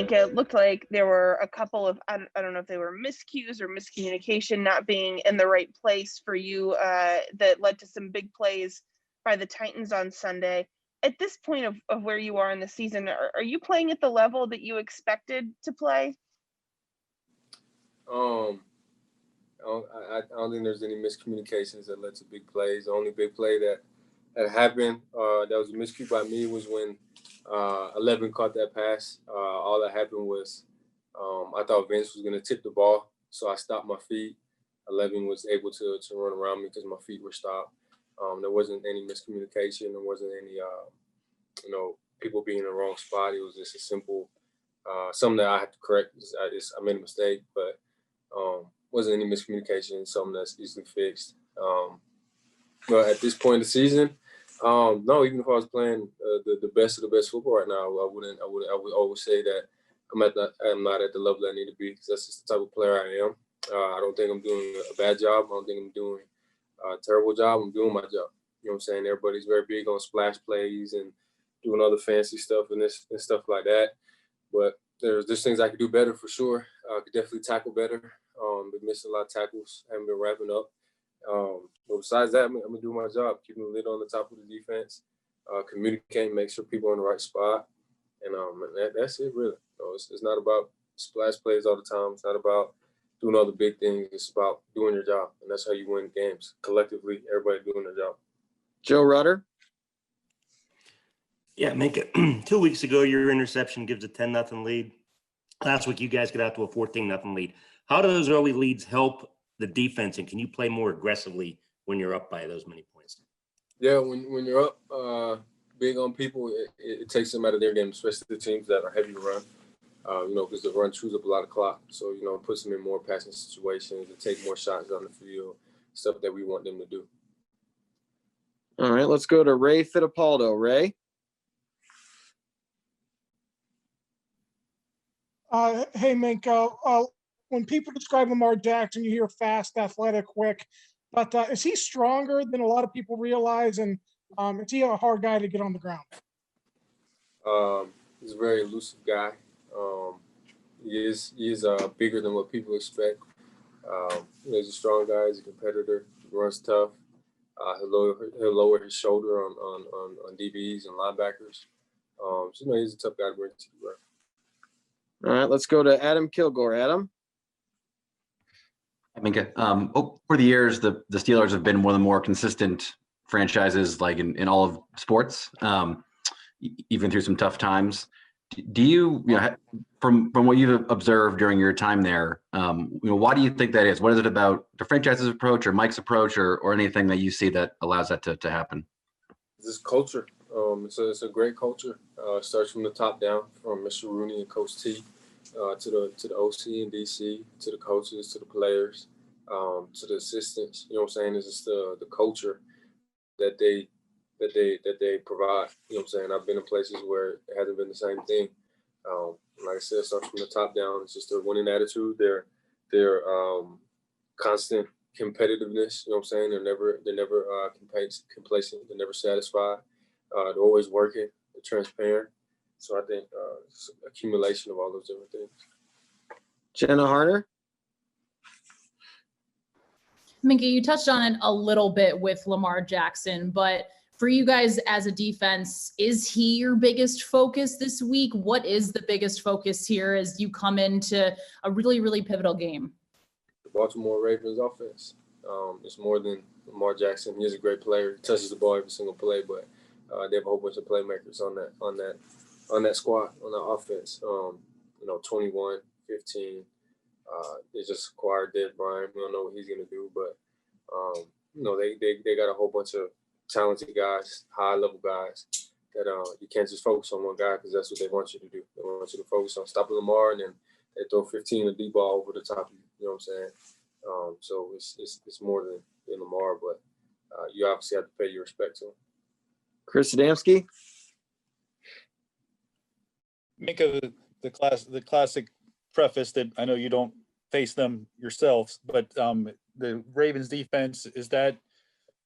Minkah, it looked like there were a couple of, I don't know if they were miscues or miscommunication, not being in the right place for you that led to some big plays by the Titans on Sunday. At this point of where you are in the season, are you playing at the level that you expected to play? I don't think there's any miscommunications that led to big plays. The only big play that happened that was a miscue by me was when 11 caught that pass. All that happened was I thought Vince was going to tip the ball, so I stopped my feet. 11 was able to run around me because my feet were stopped. There wasn't any miscommunication. There wasn't any, people being in the wrong spot. It was just a simple something that I had to correct. I made a mistake, but wasn't any miscommunication. Something that's easily fixed. But at this point in the season, no. Even if I was playing the best of the best football right now, I would always say that I'm not at the level I need to be, because that's just the type of player I am. I don't think I'm doing a bad job. I don't think I'm doing a terrible job. I'm doing my job. You know what I'm saying? Everybody's very big on splash plays and doing other fancy stuff and stuff like that. But there's things I could do better for sure. I could definitely tackle better. Been missing a lot of tackles. Haven't been wrapping up. But besides that, I'm gonna do my job, keeping the lid on the top of the defense, communicate, make sure people are in the right spot, and that's it really. It's not about splash plays all the time. It's not about doing all the big things. It's about doing your job, and that's how you win games collectively. Everybody doing their job. Joe Rutter. Yeah, Minkah, 2 weeks ago, your interception gives a 10-0 lead. Last week, you guys get out to a 14-0 lead. How do those early leads help the defense, and can you play more aggressively when you're up by those many points? Yeah, when you're up big on people, it takes them out of their game, especially the teams that are heavy to run, because the run chews up a lot of clock. So, it puts them in more passing situations and take more shots on the field, stuff that we want them to do. All right, let's go to Ray Fittipaldo. Ray? Hey, Minkah. When people describe Lamar Jackson, you hear fast, athletic, quick. But is he stronger than a lot of people realize? And is he a hard guy to get on the ground? He's a very elusive guy. He is bigger than what people expect. He's a strong guy. He's a competitor. He runs tough. He'll lower his shoulder on DBs and linebackers. So he's a tough guy to bring to the ground. All right, let's go to Adam Kilgore. Adam? Minkah, over the years, the Steelers have been one of the more consistent franchises, like in all of sports, even through some tough times. Do you, from what you've observed during your time there, why do you think that is? What is it about the franchise's approach or Mike's approach or anything that you see that allows that to happen? This culture. It's a great culture. It starts from the top down, from Mr. Rooney and Coach T, to the OC and DC, to the coaches, to the players, to the assistants. You know what I'm saying? It's just the culture that they provide. You know what I'm saying? I've been in places where it hasn't been the same thing. Like I said, it starts from the top down. It's just their winning attitude, their constant competitiveness. You know what I'm saying? They're never complacent. They're never satisfied. They're always working. They're transparent. So I think it's an accumulation of all those different things. Jenna Harner? Minkah, you touched on it a little bit with Lamar Jackson, but for you guys as a defense, is he your biggest focus this week? What is the biggest focus here as you come into a really, really pivotal game? The Baltimore Ravens offense. It's more than Lamar Jackson. He's a great player. He touches the ball every single play, but they have a whole bunch of playmakers on that squad, on that offense. 21, 15. They just acquired Dez Bryant. We don't know what he's going to do, but they got a whole bunch of talented guys, high-level guys that you can't just focus on one guy, because that's what they want you to do. They want you to focus on stopping Lamar, and then they throw 15 of D-ball over the top of you. You know what I'm saying? So it's more than Lamar, but you obviously have to pay your respect to him. Chris Adamski? Minkah, the classic preface that I know you don't face them yourselves, but the Ravens defense, do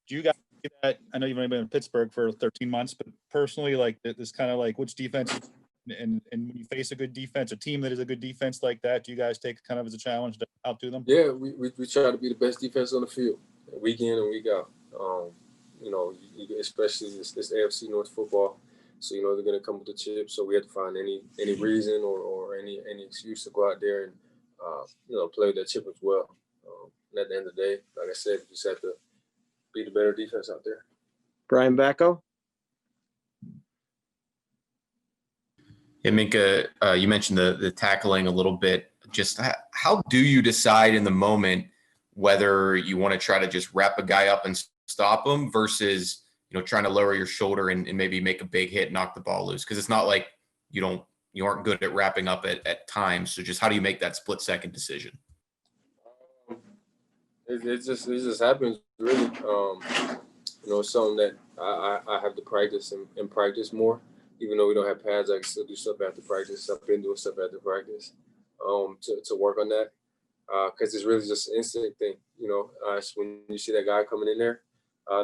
you guys see that? I know you've only been in Pittsburgh for 13 months, but personally, like, it's kind of like, which defense is And when you face a good defense, a team that is a good defense like that, do you guys take kind of as a challenge to outdo them? Yeah, we try to be the best defense on the field, week in and week out. Especially this AFC North football. So, they're going to come with the chip. So we have to find any reason or any excuse to go out there and, play with that chip as well. And at the end of the day, like I said, you just have to be the better defense out there. Brian Bacco. Yeah, Minka, you mentioned the tackling a little bit. Just how do you decide in the moment whether you want to try to just wrap a guy up and stop him versus, trying to lower your shoulder and maybe make a big hit, knock the ball loose? Because it's not like you aren't good at wrapping up at times. So just how do you make that split-second decision? It just happens, really. It's something that I have to practice and practice more. Even though we don't have pads, I can still do stuff after practice. I've been doing stuff after practice to work on that because it's really just an instinct thing. When you see that guy coming in there,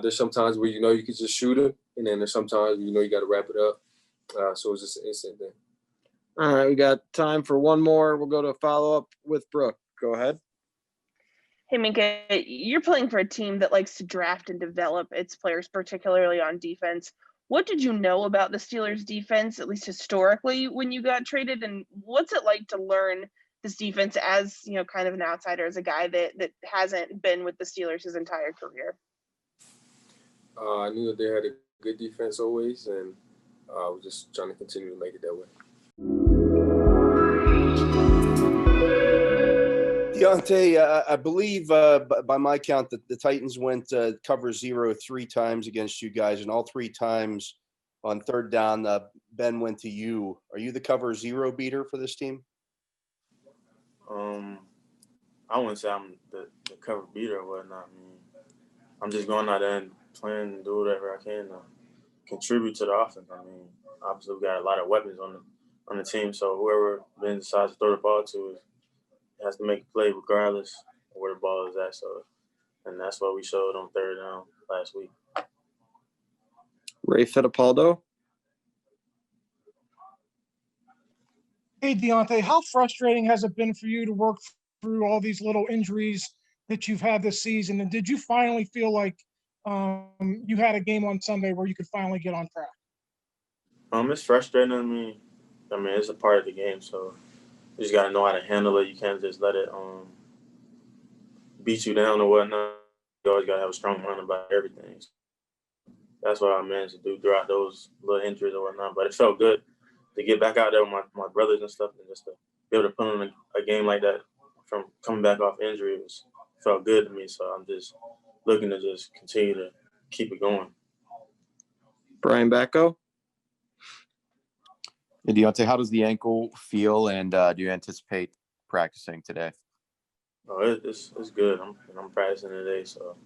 there's some times where you could just shoot him, and then there's sometimes you got to wrap it up. So it's just an instant thing. All right, we got time for one more. We'll go to a follow-up with Brooke. Go ahead. Hey, Minka, you're playing for a team that likes to draft and develop its players, particularly on defense. What did you know about the Steelers' defense, at least historically, when you got traded? And what's it like to learn this defense as, kind of an outsider, as a guy that hasn't been with the Steelers his entire career? I knew that they had a good defense always, and I was just trying to continue to make it that way. Diontae, I believe by my count that the Titans went cover 0 3 times against you guys, and all 3 times on third down, Ben went to you. Are you the cover 0 beater for this team? I wouldn't say I'm the cover beater or whatnot. I'm just going out there and playing and do whatever I can to contribute to the offense. Obviously we got a lot of weapons on the team, so whoever Ben decides to throw the ball to has to make a play regardless of where the ball is at. So, and that's what we showed on third down last week. Ray Fittipaldo. Hey, Diontae, how frustrating has it been for you to work through all these little injuries that you've had this season? And did you finally feel like you had a game on Sunday where you could finally get on track? It's frustrating. It's a part of the game, so you just got to know how to handle it. You can't just let it beat you down or whatnot. You always got to have a strong mind about everything. That's what I managed to do throughout those little injuries or whatnot. But it felt good to get back out there with my brothers and stuff, and just to be able to put on a game like that from coming back off injury felt good to me. So I'm just looking to just continue to keep it going. Brian Bacco. Hey, Diontae, how does the ankle feel, and do you anticipate practicing today? Oh, it's good. I'm practicing today, so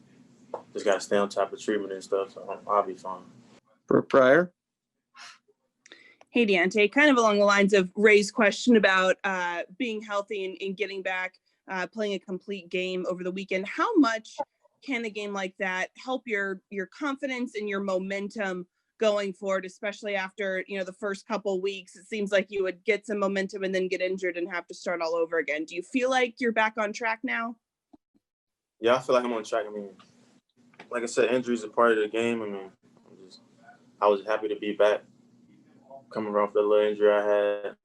just got to stay on top of treatment and stuff, so I'll be fine. Brooke Pryor. Hey, Diontae, kind of along the lines of Ray's question about being healthy and getting back, playing a complete game over the weekend. How much can a game like that help your confidence and your momentum going forward, especially after, the first couple weeks? It seems like you would get some momentum and then get injured and have to start all over again. Do you feel like you're back on track now? Yeah, I feel like I'm on track. Like I said, injuries are part of the game. I was happy to be back coming off the little injury I had.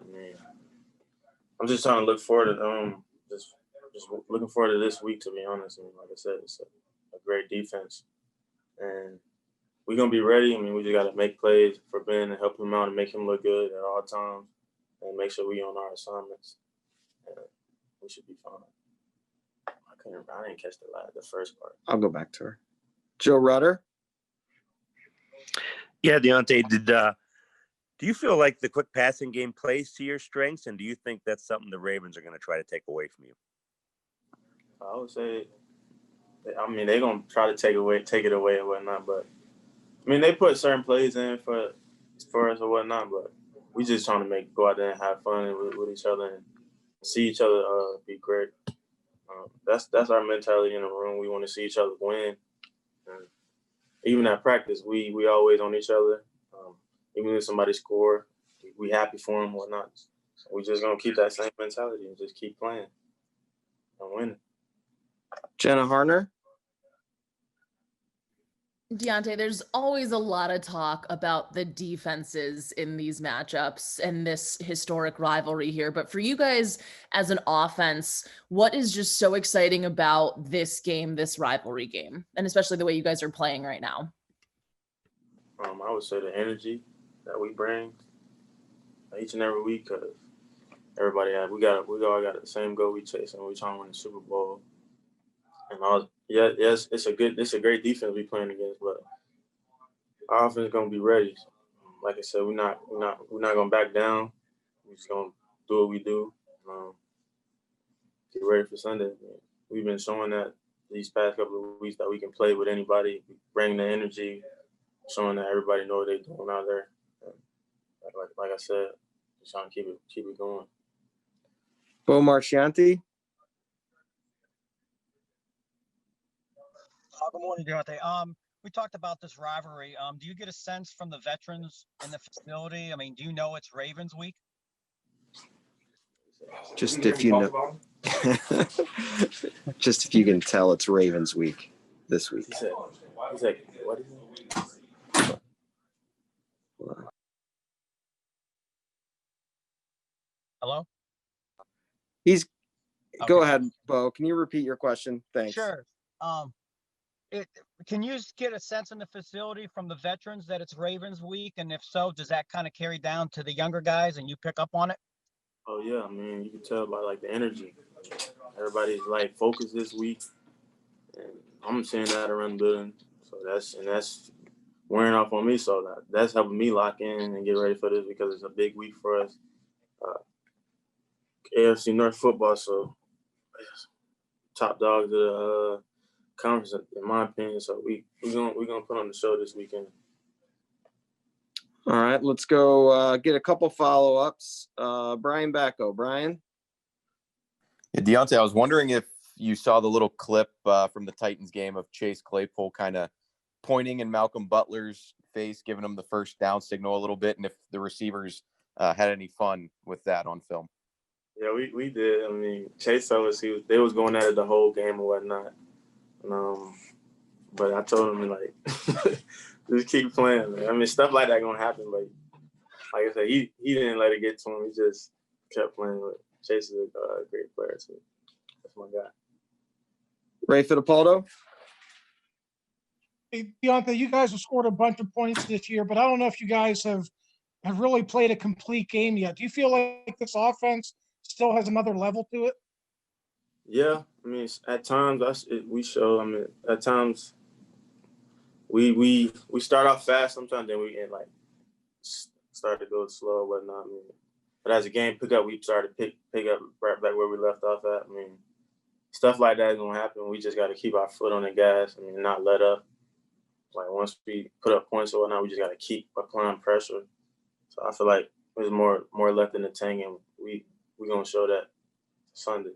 I'm just trying to look forward to just looking forward to this week, to be honest. Like I said, it's a great defense, and we're gonna be ready. We just gotta make plays for Ben and help him out and make him look good at all times, and make sure we on our assignments. And we should be fine. I didn't catch the first part. I'll go back to her. Joe Rutter. Yeah, Diontae, do you feel like the quick passing game plays to your strengths, and do you think that's something the Ravens are going to try to take away from you? I would say, they're going to try to take it away and whatnot, but they put certain plays in for us or whatnot, but we just trying to go out there and have fun with each other and see each other be great. That's our mentality in the room. We want to see each other win. And even at practice, we always on each other. Even if somebody score, we we happy for him, whatnot. So we just gonna keep that same mentality and just keep playing and winning. Jenna Harner. Diontae, there's always a lot of talk about the defenses in these matchups and this historic rivalry here. But for you guys as an offense, what is just so exciting about this game, this rivalry game, and especially the way you guys are playing right now? I would say the energy that we bring each and every week, because everybody we all got the same goal we chasing. We trying to win the Super Bowl. And yes, it's a great defense we playing against, but our offense is gonna be ready. Like I said, we're not gonna back down. We're just gonna do what we do. Get ready for Sunday. We've been showing that these past couple of weeks that we can play with anybody, bring the energy, showing that everybody know what they're doing out there. And like I said, just trying to keep it going. Bo Marchianti. Good morning, Diontae. We talked about this rivalry. Do you get a sense from the veterans in the facility? I mean, do you know it's Ravens week? Just if you know, just if you can tell, it's Ravens week this week. He said, what is it? Hello? Go Okay. ahead, Bo. Can you repeat your question? Thanks. Sure. Can you get a sense in the facility from the veterans that it's Ravens week? And if so, does that kind of carry down to the younger guys and you pick up on it? Oh yeah, I mean, you can tell by like the energy. Everybody's like focused this week, and I'm seeing that around the building. So that's wearing off on me. So that's helping me lock in and get ready for this because it's a big week for us. AFC North football, so top dogs of the conference, in my opinion. So we're gonna put on the show this weekend. All right, let's go get a couple follow-ups. Brian Bacco. Brian? Yeah, Diontae, I was wondering if you saw the little clip from the Titans game of Chase Claypool kind of pointing in Malcolm Butler's face, giving him the first down signal a little bit, and if the receivers had any fun with that on film. Yeah, we did. I mean, Chase told us they was going at it the whole game or whatnot. But I told him, like, just keep playing, man. I mean, stuff like that gonna happen, but like I said, he didn't let it get to him. He just kept playing. But Chase is a great player too. That's my guy. Ray Fittipaldo? Hey, Diontae, you guys have scored a bunch of points this year, but I don't know if you guys have really played a complete game yet. Do you feel like this offense still has another level to it? Yeah, I mean, at times we show. I mean, at times we start off fast. Sometimes then we like start to go slow or whatnot. I mean, but as the game pick up, we started to pick up right back where we left off at. I mean, stuff like that is gonna happen. We just got to keep our foot on the gas. I mean, not let up. Like once we put up points or whatnot, we just got to keep applying pressure. So I feel like there's more left in the tank, and we're gonna show that Sunday.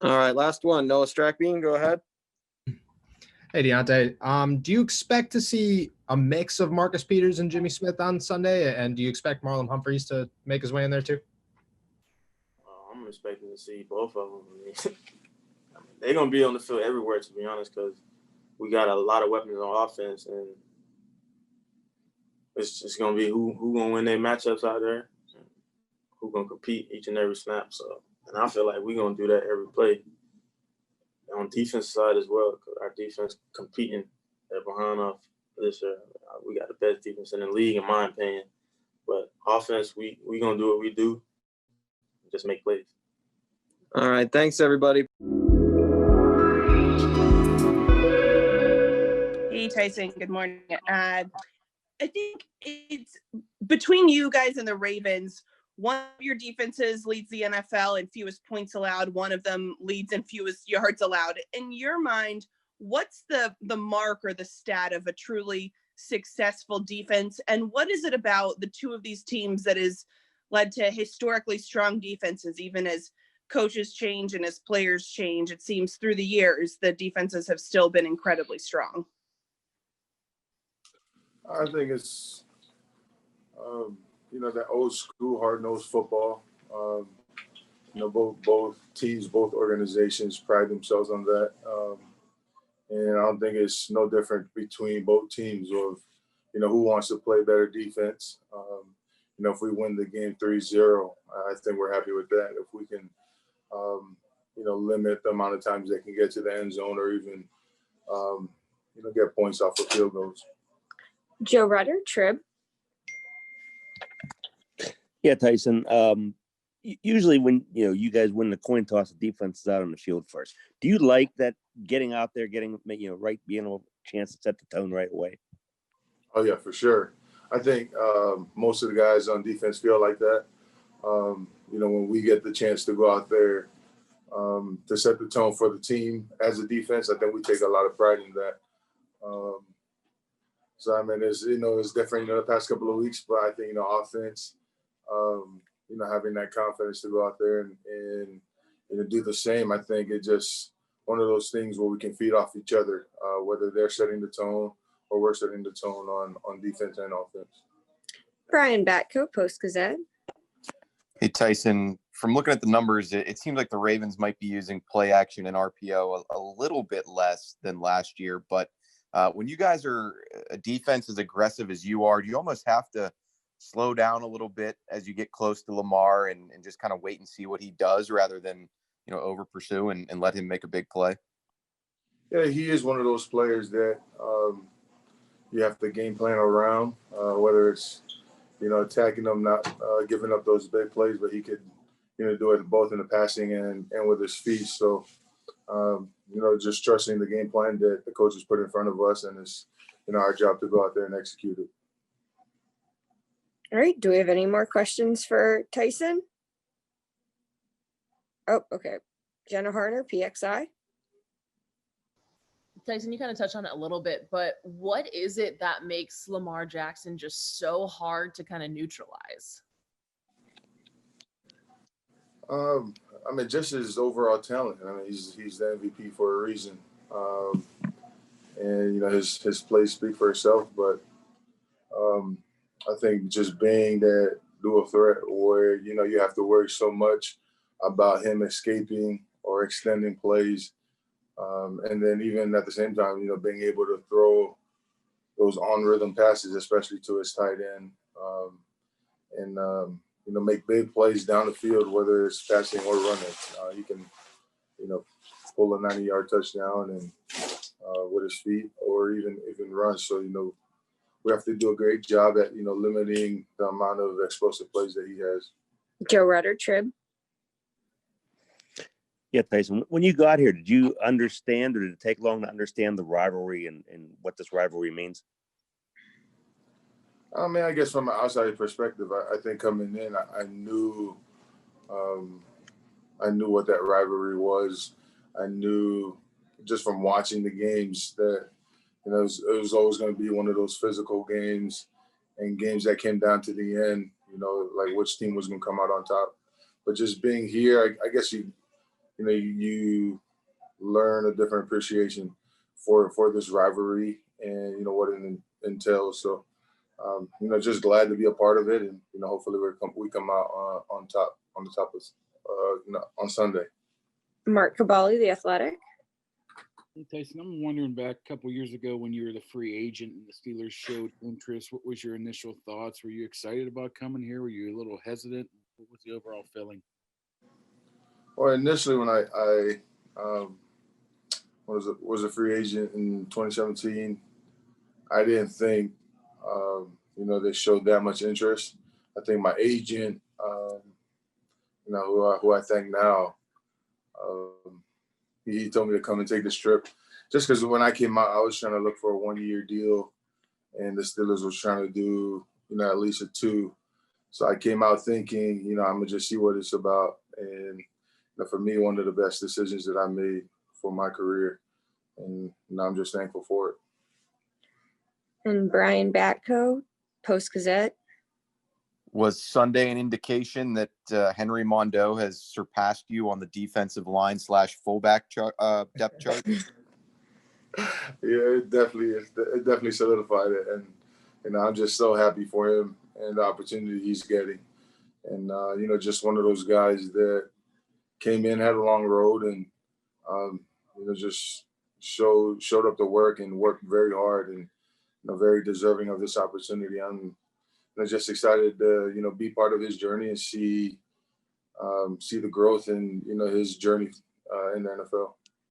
All right, last one. Noah Strackbean, go ahead. Hey, Diontae. Do you expect to see a mix of Marcus Peters and Jimmy Smith on Sunday? And do you expect Marlon Humphreys to make his way in there too? I'm expecting to see both of them. I mean, they're going to be on the field everywhere, to be honest, because we got a lot of weapons on offense, and it's just going to be who going to win their matchups out there, and who going to compete each and every snap. So, and I feel like we're going to do that every play. On defense side as well, because our defense competing behind us this year. We got the best defense in the league, in my opinion. But offense, we going to do what we do, just make plays. All right, thanks, everybody. Hey, Tyson. Good morning. I think it's between you guys and the Ravens. One of your defenses leads the NFL in fewest points allowed. One of them leads in fewest yards allowed. In your mind, what's the mark or the stat of a truly successful defense? And what is it about the two of these teams that has led to historically strong defenses, even as coaches change and as players change? It seems through the years, the defenses have still been incredibly strong. I think it's that old school hard-nosed football. Both teams, both organizations pride themselves on that. And I don't think it's no different between both teams of, who wants to play better defense. If we win the game 3-0, I think we're happy with that. If we can, limit the amount of times they can get to the end zone or even, get points off of field goals. Joe Rutter, Trib. Yeah, Tyson. Usually when you guys win the coin toss, the defense is out on the field first. Do you like that getting out there, getting right, being a chance to set the tone right away? Oh yeah, for sure. I think most of the guys on defense feel like that. When we get the chance to go out there to set the tone for the team as a defense, I think we take a lot of pride in that. So I mean, it's different the past couple of weeks, but I think offense. Having that confidence to go out there and do the same, I think it's just one of those things where we can feed off each other, whether they're setting the tone or we're setting the tone on defense and offense. Brian Batko, Post-Gazette. Hey, Tyson, from looking at the numbers, it seems like the Ravens might be using play action and RPO a little bit less than last year. But when you guys are a defense as aggressive as you are, do you almost have to slow down a little bit as you get close to Lamar and just kind of wait and see what he does rather than, over pursue and let him make a big play? Yeah, he is one of those players that you have to game plan around, whether it's, attacking him, not giving up those big plays, but he could, do it both in the passing and with his feet. So, just trusting the game plan that the coaches put in front of us, and it's, our job to go out there and execute it. All right. Do we have any more questions for Tyson? Oh, okay. Jenna Harner, PXI. Tyson, you kind of touched on it a little bit, but what is it that makes Lamar Jackson just so hard to kind of neutralize? Just his overall talent. He's the MVP for a reason. And his plays speak for itself, but I think just being that dual threat where, you have to worry so much about him escaping or extending plays. And then even at the same time, being able to throw those on-rhythm passes, especially to his tight end, and make big plays down the field, whether it's passing or running. He can, pull a 90-yard touchdown and with his feet or even run. So, we have to do a great job at, limiting the amount of explosive plays that he has. Joe Rutter, Trib. Yeah, Tyson, when you got here, did you understand or did it take long to understand the rivalry and what this rivalry means? I guess from an outside perspective, I think coming in, I knew what that rivalry was. I knew just from watching the games that, it was always going to be one of those physical games and games that came down to the end, like which team was going to come out on top. But just being here, I guess you learn a different appreciation for this rivalry and, what it entails. So, just glad to be a part of it. And, hopefully we come out on the top of, on Sunday. Mark Cabali, The Athletic. Hey, Tyson, I'm wondering back a couple years ago when you were the free agent and the Steelers showed interest, what was your initial thoughts? Were you excited about coming here? Were you a little hesitant? What was the overall feeling? Well, initially when I was a free agent in 2017, I didn't think, they showed that much interest. I think my agent, who I thank now, he told me to come and take this trip just because when I came out, I was trying to look for a 1-year deal and the Steelers was trying to do, at least a 2. So I came out thinking, I'm going to just see what it's about. And for me, one of the best decisions that I made for my career. And I'm just thankful for it. And Brian Batko, Post-Gazette. Was Sunday an indication that Henry Mondeau has surpassed you on the defensive line / fullback depth chart? Yeah, it definitely is. It definitely solidified it. And, I'm just so happy for him. and the opportunity he's getting. And, you know, just one of those guys that came in, had a long road, and, you know, just showed up to work and worked very hard, and, you know, very deserving of this opportunity. I'm just excited to, you know, be part of his journey and see the growth in, you know, his journey in the NFL.